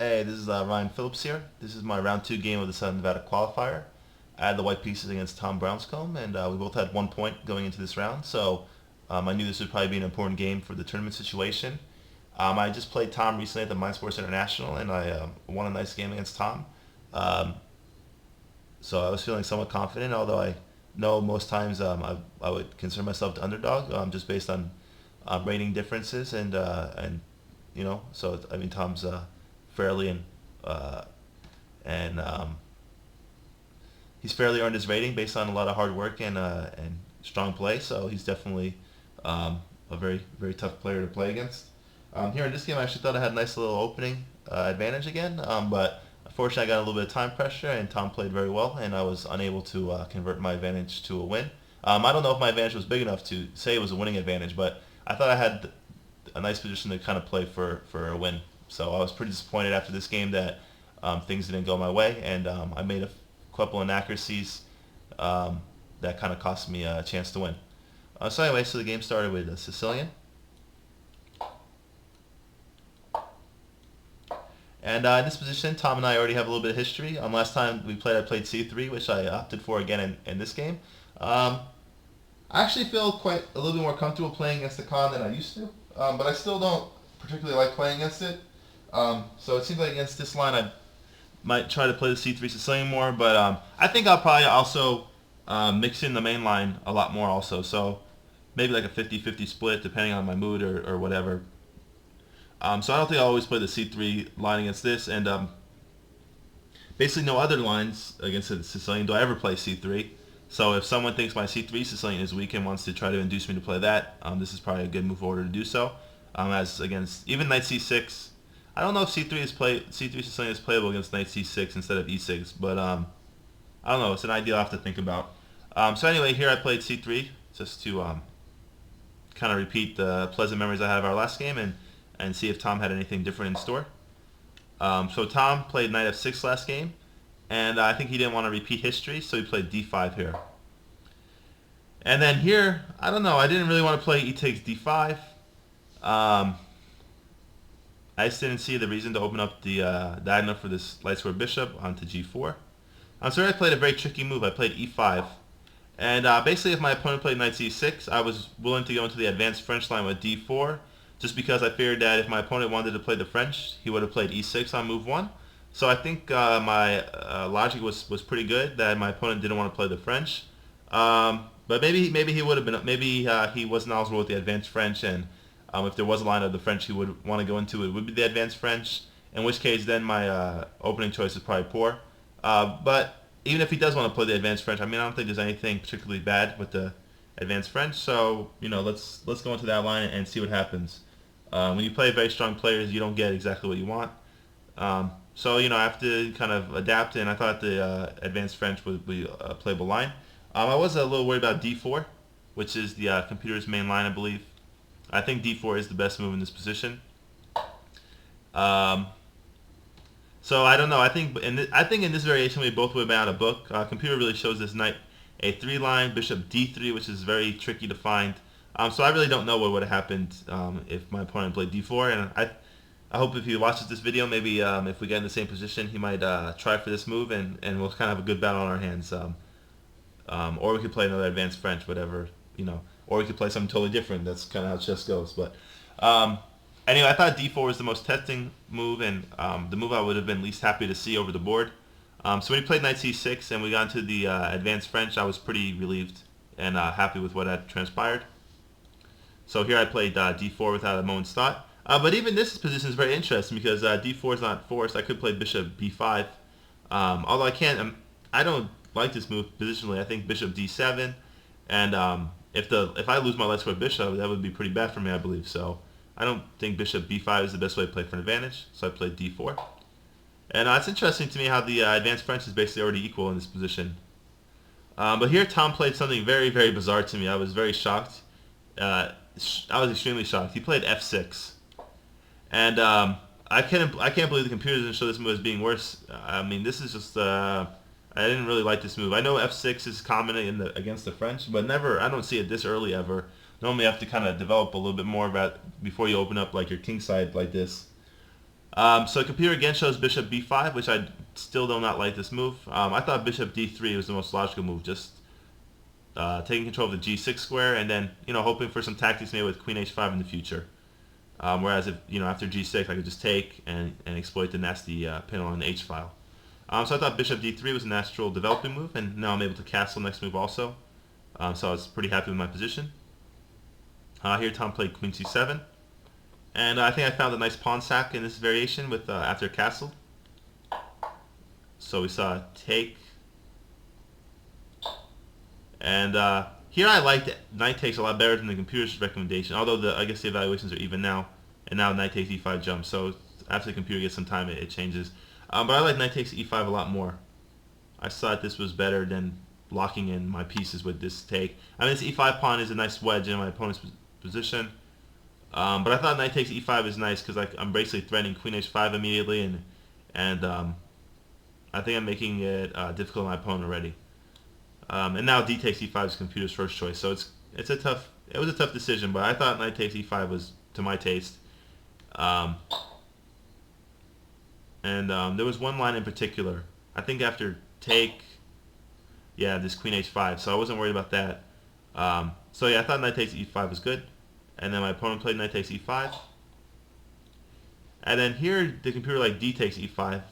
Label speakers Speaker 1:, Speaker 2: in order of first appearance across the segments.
Speaker 1: Hey, this is Ryan Phillips here. This is my round two game of the Southern Nevada qualifier. I had the white pieces against Tom Brownscombe, and we both had 1 point going into this round, so I knew this would probably be an important game for the tournament situation. I just played Tom recently at the Mind Sports International, and I won a nice game against Tom. Um, so I was feeling somewhat confident, although I know most times I would consider myself the underdog, just based on rating differences and so I mean Tom's fairly uh, and he's fairly earned his rating based on a lot of hard work and strong play. So he's definitely a very tough player to play against. Here in this game, I actually thought I had a nice little opening advantage again, but unfortunately, I got a little bit of time pressure, and Tom played very well, and I was unable to convert my advantage to a win. I don't know if my advantage was big enough to say it was a winning advantage, but I thought I had a nice position to kind of play for a win. So I was pretty disappointed after this game that things didn't go my way, and I made a couple inaccuracies that kind of cost me a chance to win. So anyway, so the game started with a Sicilian. And in this position, Tom and I already have a little bit of history. Last time we played, I played C3, which I opted for again in this game. I actually feel quite a little bit more comfortable playing against the con than I used to, but I still don't particularly like playing against it. So it seems like against this line, I might try to play the C3 Sicilian more, but I think I'll probably also mix in the main line a lot more also. So maybe like a 50-50 split depending on my mood or whatever. So I don't think I'll always play the C3 line against this, and basically no other lines against the Sicilian do I ever play C3. So if someone thinks my C3 Sicilian is weak and wants to try to induce me to play that, this is probably a good move order to do so. As against even Knight C6, I don't know if C3 Sicilian is playable against Knight C6 instead of E6, but I don't know. It's an idea I'll have to think about. So anyway, here I played C3 just to kind of repeat the pleasant memories I had of our last game and see if Tom had anything different in store. So Tom played Knight F6 last game, and I think he didn't want to repeat history, so he played D5 here. And then here, I don't know, I didn't really want to play E takes D5. I just didn't see the reason to open up the diagonal for this light square bishop onto G4. So I played a very tricky move. I played E5. And basically, if my opponent played Knight C6, I was willing to go into the advanced French line with D4, just because I figured that if my opponent wanted to play the French, he would have played E6 on move 1. So I think my logic was pretty good that my opponent didn't want to play the French. But maybe he would have been, maybe he wasn't eligible with the advanced French, and if there was a line of the French he would want to go into, it would be the advanced French, in which case then my opening choice is probably poor. But even if he does want to play the advanced French, I mean, I don't think there's anything particularly bad with the advanced French, so let's go into that line and see what happens. When you play very strong players, you don't get exactly what you want. So I have to kind of adapt, and I thought the advanced French would be a playable line. I was a little worried about D4, which is the computer's main line, I believe. I think D4 is the best move in this position. So I don't know. I think in this variation we both would have been out of book. Computer really shows this knight A3 line, bishop D3, which is very tricky to find. So I really don't know what would have happened if my opponent played D4. And I hope if he watches this video, maybe if we get in the same position, he might try for this move, and we'll kind of have a good battle on our hands. Or we could play another advanced French, whatever, or we could play something totally different. That's kind of how chess goes. But anyway, I thought D4 was the most testing move, and the move I would have been least happy to see over the board. So when he played Knight C6 and we got into the advanced French, I was pretty relieved and happy with what had transpired. So here I played D4 without a moment's thought. But even this position is very interesting because D4 is not forced. I could play bishop B5. Although I don't like this move positionally. I think bishop D7, and if I lose my light square bishop, that would be pretty bad for me, I believe. So I don't think bishop B5 is the best way to play for an advantage. So I played D4. And it's interesting to me how the advanced French is basically already equal in this position. But here Tom played something very, very bizarre to me. I was very shocked. I was extremely shocked. He played F6, and I can't believe the computer didn't show this move as being worse. I mean, this is just I didn't really like this move. I know F6 is common against the French, but I don't see it this early ever. Normally, you have to kind of develop a little bit more about before you open up like your king side like this. So the computer again shows bishop b5, which I still do not like this move. I thought bishop d3 was the most logical move, just taking control of the g6 square and then hoping for some tactics maybe with queen h5 in the future. Whereas if after g6 I could just take and exploit the nasty pin on the h file. So I thought bishop d3 was a natural developing move, and now I'm able to castle next move also. So I was pretty happy with my position. Here Tom played queen c7. And I think I found a nice pawn sack in this variation with after castle. So we saw take. And here I liked knight takes a lot better than the computer's recommendation, although I guess the evaluations are even now. And now knight takes e5 jump. So after the computer gets some time, it changes. But I like knight takes e5 a lot more. I thought this was better than locking in my pieces with this take. I mean, this e5 pawn is a nice wedge in my opponent's position. But I thought knight takes e5 is nice because I'm basically threatening queen h5 immediately, and I think I'm making it difficult on my opponent already. And now d takes e5 is computer's first choice, so it was a tough decision, but I thought knight takes e5 was to my taste. There was one line in particular. I think after take, yeah, this queen h5, so I wasn't worried about that. So yeah, I thought knight takes e5 was good. And then my opponent played knight takes e5. And then here the computer like d takes e5.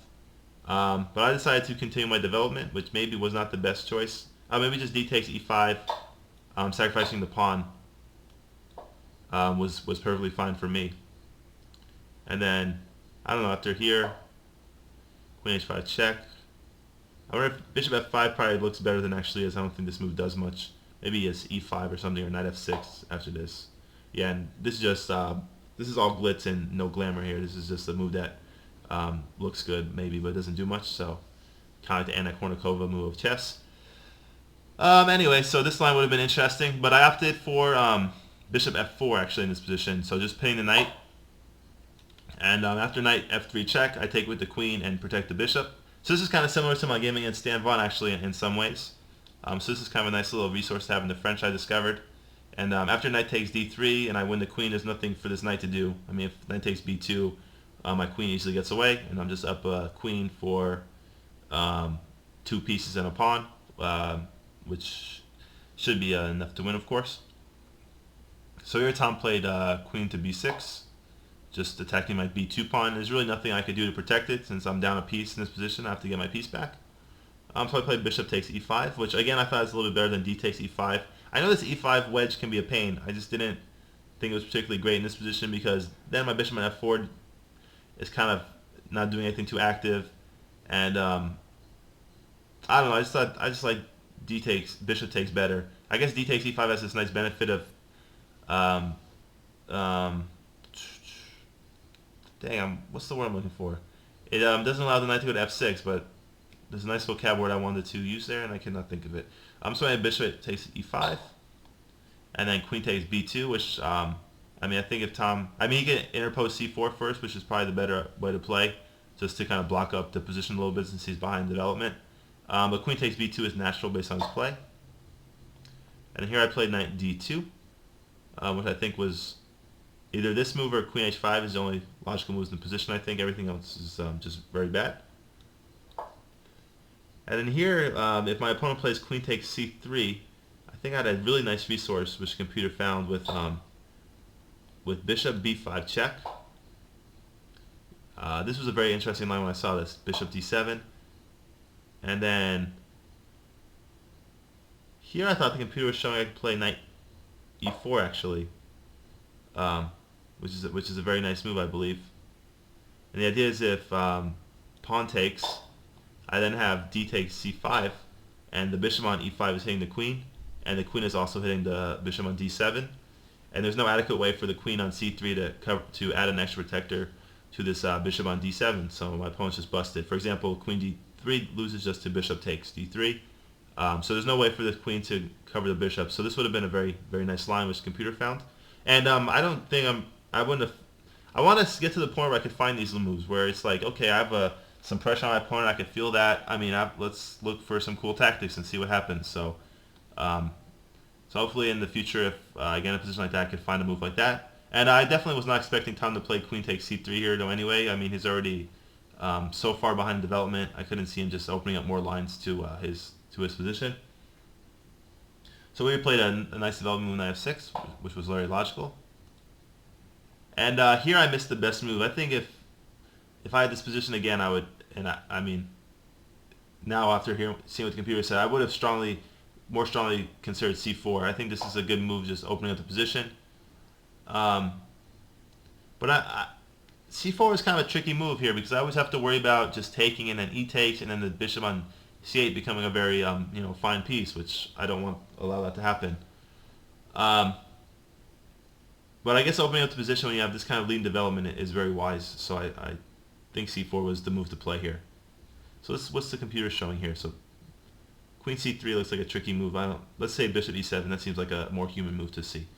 Speaker 1: But I decided to continue my development, which maybe was not the best choice. Maybe just d takes e5, sacrificing the pawn was perfectly fine for me. And then, I don't know, after here, queen h5 check. I wonder if bishop f5 probably looks better than actually is. I don't think this move does much. Maybe it's e5 or something, or knight f6 after this. Yeah, and this is just this is all glitz and no glamour here. This is just a move that looks good maybe, but doesn't do much. So kind of like the Anna Kournikova move of chess. Anyway, so this line would have been interesting, but I opted for bishop f4 actually in this position. So just pinning the knight, and after knight f3 check, I take with the queen and protect the bishop. So this is kind of similar to my game against Stan Vaughan actually in some ways. So this is kind of a nice little resource to have in the French I discovered. And after knight takes d3 and I win the queen, there's nothing for this knight to do. I mean, if knight takes b2, my queen easily gets away, and I'm just up a queen for 2 pieces and a pawn, which should be enough to win, of course. So here Tom played queen to b6, just attacking my b2 pawn. There's really nothing I could do to protect it since I'm down a piece in this position. I have to get my piece back. So I played bishop takes e5, which again I thought was a little bit better than d takes e5. I know this e5 wedge can be a pain. I just didn't think it was particularly great in this position because then my bishop at f4 is kind of not doing anything too active, and I don't know. I just like d takes bishop takes better. I guess d takes e5 has this nice benefit of what's the word I'm looking for? It doesn't allow the knight to go to f6, but there's a nice vocab word I wanted to use there, and I cannot think of it. So I had bishop takes e5, and then queen takes b2, which, I mean, I think if Tom... I mean, he can interpose c4 first, which is probably the better way to play, just to kind of block up the position a little bit since he's behind development. But queen takes b2 is natural based on his play. And here I played knight d2, which I think was either this move or queen h5 is the only logical moves in the position, I think. Everything else is just very bad. And then here, if my opponent plays queen takes c3, I think I had a really nice resource which the computer found with bishop b5 check. This was a very interesting line when I saw this. Bishop d7. And then here I thought the computer was showing I could play knight e4 actually, which is a very nice move, I believe. And the idea is if pawn takes, I then have d takes c5, and the bishop on e5 is hitting the queen, and the queen is also hitting the bishop on d7, and there's no adequate way for the queen on c3 to add an extra protector to this bishop on d7, so my opponent's just busted. For example, queen d3 loses just to bishop takes d3, so there's no way for the queen to cover the bishop, so this would have been a very, very nice line which the computer found. And I don't think I want to get to the point where I could find these moves where it's like, okay, I have some pressure on my opponent, I could feel that. I mean, let's look for some cool tactics and see what happens. So hopefully in the future, if I get in a position like that, I could find a move like that. And I definitely was not expecting Tom to play queen takes c3 here, though. Anyway, I mean he's already so far behind development. I couldn't see him just opening up more lines to his position. So we played a nice development move knight f6, which was very logical. And here I missed the best move. I think if I had this position again, I would. And I mean, now after seeing what the computer said, I would have more strongly considered c4. I think this is a good move, just opening up the position. Um, but c4 is kind of a tricky move here because I always have to worry about just taking and then e takes and then the bishop on c8 becoming a very fine piece, which I don't want to allow that to happen. But I guess opening up the position when you have this kind of leading development is very wise. So I think c4 was the move to play here. So what's the computer showing here? So queen c3 looks like a tricky move. Let's say bishop e7. That seems like a more human move to see.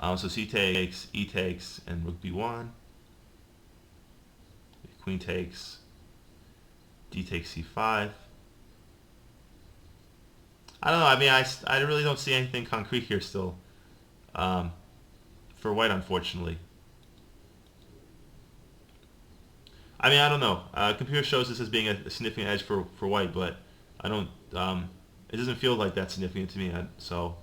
Speaker 1: So c takes, e takes, and rook b1. Queen takes, d takes c5. I don't know. I mean, I really don't see anything concrete here still for white, unfortunately. I mean, I don't know. Computer shows this as being a significant edge for white, but I don't. It doesn't feel like that's significant to me. So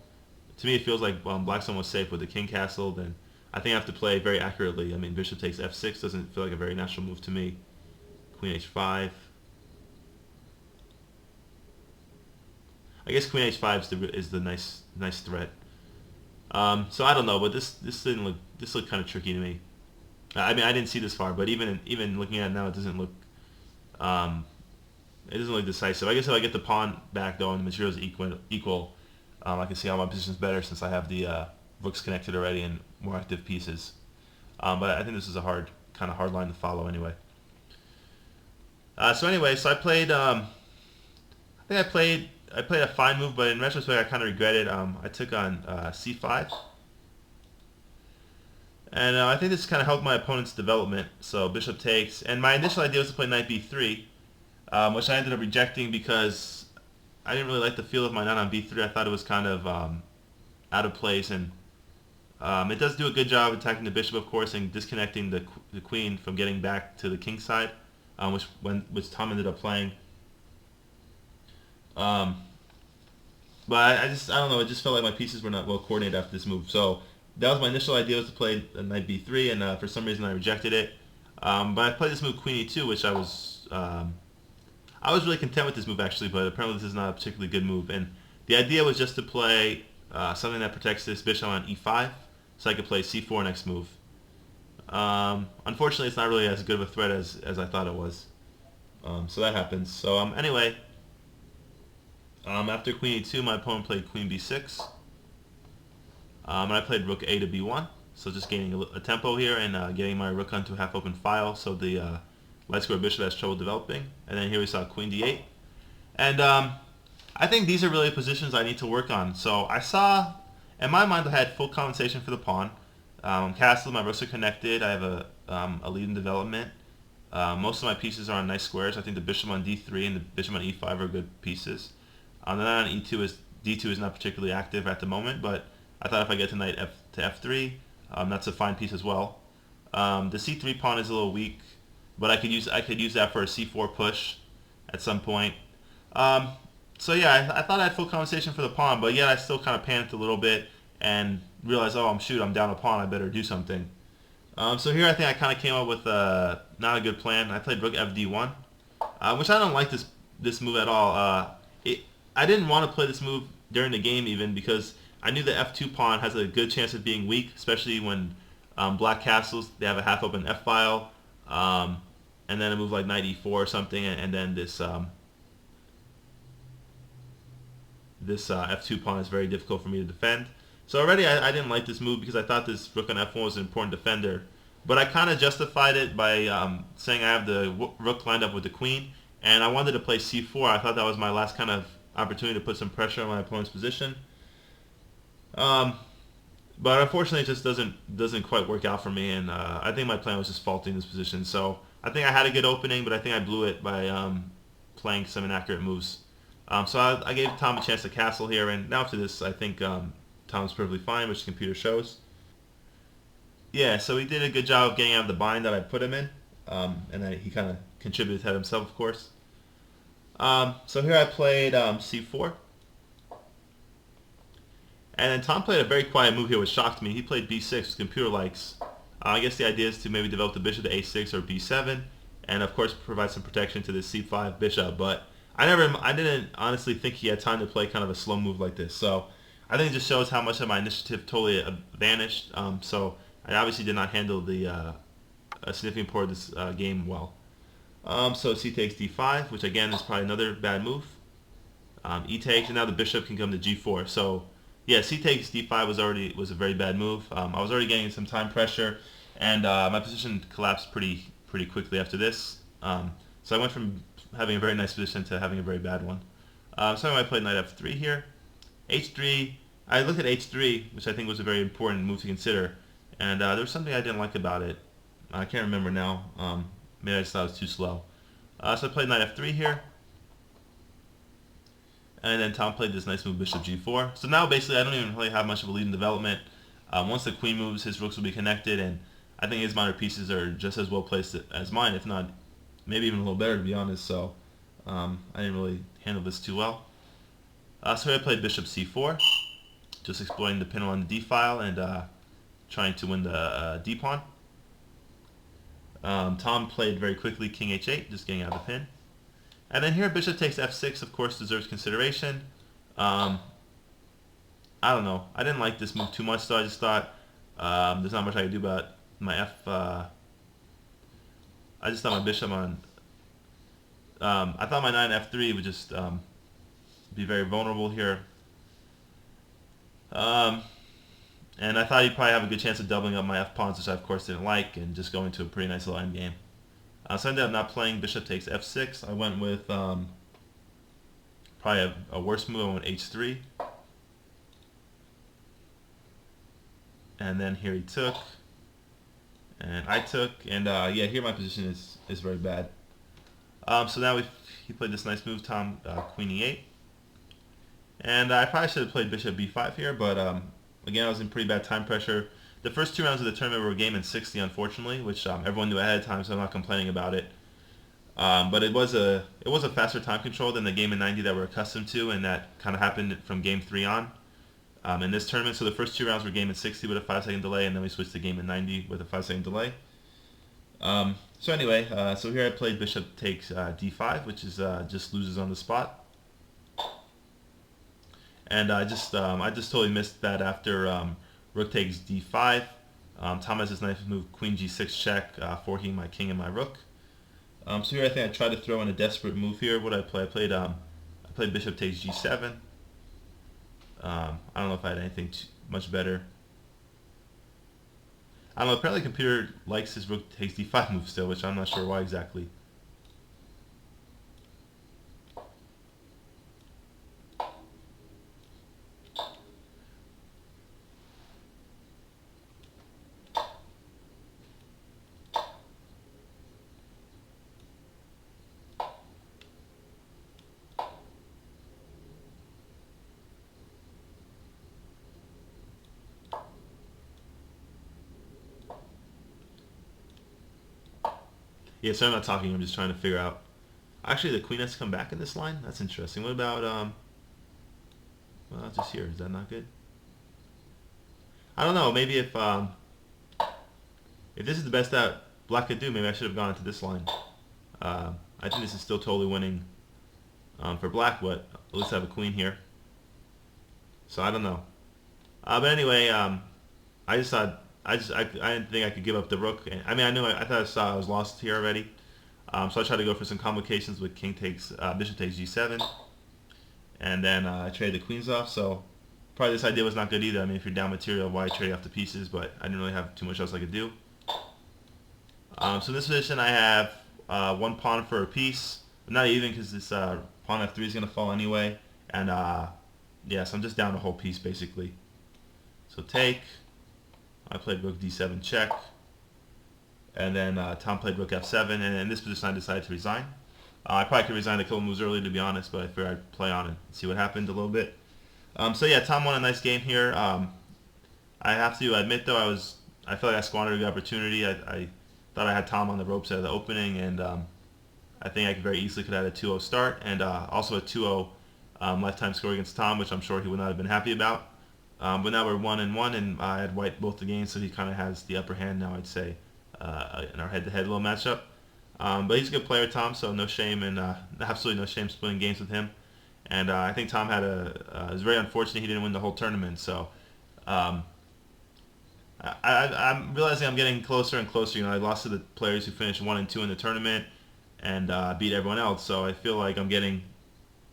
Speaker 1: to me, it feels like Blackstone was safe with the king castle. Then I think I have to play very accurately. I mean, bishop takes f6 doesn't feel like a very natural move to me. Queen h5. I guess queen h5 is the nice threat. So I don't know, but this looked kind of tricky to me. I mean, I didn't see this far, but even looking at it now, it doesn't look decisive. I guess if I get the pawn back though and the material is equal, I can see how my position's better since I have the rooks connected already and more active pieces. But I think this is a kind of hard line to follow anyway. So I played. I think I played a fine move, but in retrospect, I kind of regret it. I took on c5. And I think this kind of helped my opponent's development. So bishop takes. And my initial idea was to play knight b3, which I ended up rejecting because I didn't really like the feel of my knight on b3. I thought it was kind of out of place. And it does do a good job attacking the bishop, of course, and disconnecting the queen from getting back to the king side, which Tom ended up playing. But I don't know, it just felt like my pieces were not well coordinated after this move. So that was my initial idea, was to play knight b3, and for some reason I rejected it. But I played this move queen e2, which I was really content with this move actually, but apparently this is not a particularly good move. And the idea was just to play something that protects this bishop on e5, so I could play c4 next move. Unfortunately, it's not really as good of a threat as I thought it was. So that happens. So anyway, after queen e2, my opponent played queen b6. And I played rook a to b1. So just gaining a tempo here and getting my rook onto a half-open file so the light square bishop has trouble developing. And then here we saw queen d8. And I think these are really positions I need to work on. So I saw, in my mind, I had full compensation for the pawn. Castle, my rooks are connected. I have a lead in development. Most of my pieces are on nice squares. I think the bishop on d3 and the bishop on e5 are good pieces. The knight on d2 is not particularly active at the moment, but I thought if I get to knight to f3, that's a fine piece as well. The c3 pawn is a little weak, but I could use that for a c4 push at some point. So yeah, I thought I had full compensation for the pawn, but yet I still kind of panicked a little bit and realized, oh, I'm down a pawn. I better do something. So here I think I kind of came up with not a good plan. I played rook fd1, which I don't like this move at all. I didn't want to play this move during the game even because I knew the f2 pawn has a good chance of being weak, especially when black castles, they have a half-open f-file, and then a move like knight e4 or something, and then this f2 pawn is very difficult for me to defend. So already I didn't like this move because I thought this rook on f1 was an important defender. But I kind of justified it by saying I have the rook lined up with the queen, and I wanted to play c4. I thought that was my last kind of opportunity to put some pressure on my opponent's position. But unfortunately, it just doesn't quite work out for me, and I think my plan was just faulty in this position. So I think I had a good opening, but I think I blew it by playing some inaccurate moves. So I gave Tom a chance to castle here, and now after this, I think Tom's perfectly fine, which the computer shows. Yeah, so he did a good job of getting out of the bind that I put him in, and then he kind of contributed to that himself, of course. So here I played c4, and then Tom played a very quiet move here, which shocked me. He played b6, which computer likes. I guess the idea is to maybe develop the bishop to a6 or b7, and of course provide some protection to the c5 bishop. But I didn't honestly think he had time to play kind of a slow move like this. So I think it just shows how much of my initiative totally vanished. So I obviously did not handle the a significant part of this game well. So c takes d5, which again is probably another bad move. E takes, and now the bishop can come to g4. So yeah, c takes d5 was a very bad move. I was already getting some time pressure, and my position collapsed pretty quickly after this. So I went from having a very nice position to having a very bad one. So I played knight f3 here. h3. I looked at h3, which I think was a very important move to consider, and there was something I didn't like about it. I can't remember now. Maybe I just thought it was too slow. So I played knight f3 here. And then Tom played this nice move, bishop g4. So now basically I don't even really have much of a lead in development. Once the queen moves, his rooks will be connected, and I think his minor pieces are just as well placed as mine, if not maybe even a little better, to be honest. So I didn't really handle this too well. So here I played bishop c4, just exploiting the pin on the d file and trying to win the d pawn. Tom played very quickly king h8, just getting out of the pin. And then here bishop takes f6, of course, deserves consideration. I don't know. I didn't like this move too much, so I just thought there's not much I could do about my I just thought my bishop on... I thought my knight on f3 would just be very vulnerable here. And I thought he'd probably have a good chance of doubling up my f-pawns, which I of course didn't like, and just going to a pretty nice little endgame. So I ended up not playing bishop takes f6. I went with probably a worse move. I went h3. And then here he took. And I took. And yeah, here my position is very bad. So now he played this nice move, Tom, queen e8. And I probably should have played bishop b5 here, but again, I was in pretty bad time pressure. The first 2 rounds of the tournament were a game in 60, unfortunately, which everyone knew ahead of time, so I'm not complaining about it. But it was a faster time control than the game in 90 that we're accustomed to, and that kind of happened from game 3 on in this tournament. So the first 2 rounds were game in 60 with a 5-second delay, and then we switched to game in 90 with a 5-second delay. So anyway, so here I played bishop takes d5, which is just loses on the spot. And I just totally missed that after rook takes d5. Tom has this nice move, queen g6 check, forking my king and my rook. So here I think I tried to throw in a desperate move here. What did I play? I played bishop takes g7. I don't know if I had anything much better. I don't know, apparently the computer likes his rook takes d5 move still, which I'm not sure why exactly. Yeah, so I'm not talking, I'm just trying to figure out. Actually, the queen has to come back in this line? That's interesting. What about, well, just here. Is that not good? I don't know, maybe if this is the best that black could do, maybe I should have gone into this line. I think this is still totally winning for black, but at least I have a queen here. So I don't know. But anyway, I just thought I didn't think I could give up the rook. I mean, I thought I saw I was lost here already. So I tried to go for some complications with king takes, bishop takes g7, and then I traded the queens off. So probably this idea was not good either. I mean, if you're down material, why trade off the pieces? But I didn't really have too much else I could do. So in this position, I have one pawn for a piece. Not even, because this pawn f3 is going to fall anyway. And yeah, so I'm just down a whole piece basically. So take. I played rook d7 check, and then Tom played rook f7, and in this position I decided to resign. I probably could resign a couple moves earlier, to be honest, but I figured I'd play on and see what happened a little bit. So yeah, Tom won a nice game here. I have to admit though, I was I feel like I squandered the opportunity. I thought I had Tom on the ropes at the opening, and I think I could very easily could have had a 2-0 start and also a 2-0 lifetime score against Tom, which I'm sure he would not have been happy about. But now we're 1-1, and I had White both the games, so he kind of has the upper hand now, I'd say, in our head-to-head little matchup. But he's a good player, Tom, so no shame and absolutely no shame splitting games with him. And I think Tom had it was very unfortunate he didn't win the whole tournament. So um, I'm realizing I'm getting closer and closer. I lost to the players who finished 1 and 2 in the tournament and beat everyone else. So I feel like I'm getting.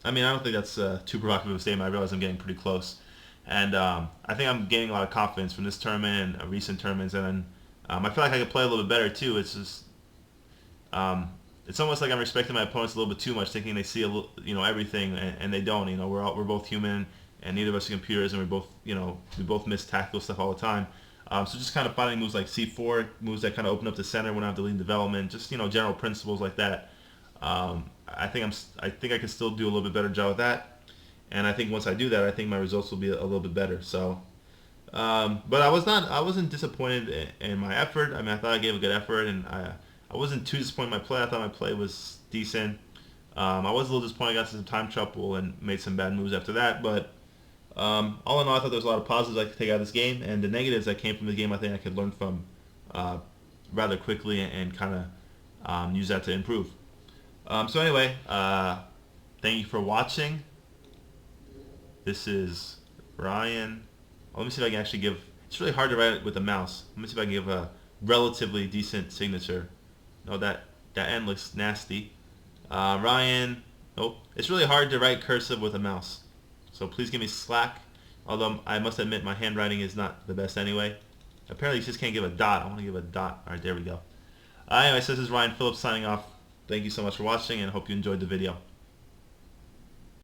Speaker 1: I mean, I don't think that's too provocative a statement. I realize I'm getting pretty close, and I think I'm gaining a lot of confidence from this tournament and recent tournaments. And then I feel like I could play a little bit better too. It's just it's almost like I'm respecting my opponents a little bit too much, thinking they see everything, and they don't. We're both human, and neither of us are computers, and we both miss tactical stuff all the time. So just kind of finding moves like C4, moves that kind of open up the center when I have to lead development, just general principles like that. I think I can still do a little bit better job with that, and I think once I do that, I think my results will be a little bit better. So, but I wasn't disappointed in my effort. I mean, I thought I gave a good effort, and I wasn't too disappointed in my play. I thought my play was decent. I was a little disappointed. I got some time trouble and made some bad moves after that. But all in all, I thought there was a lot of positives I could take out of this game. And the negatives that came from the game, I think I could learn from rather quickly and kind of use that to improve. So anyway, thank you for watching. This is Ryan. Let me see if I can actually give... It's really hard to write it with a mouse. Let me see if I can give a relatively decent signature. No, that N looks nasty. Ryan, nope. It's really hard to write cursive with a mouse. So please give me slack. Although I must admit my handwriting is not the best anyway. Apparently you just can't give a dot. I want to give a dot. Alright, there we go. Anyway, so this is Ryan Phillips signing off. Thank you so much for watching and hope you enjoyed the video.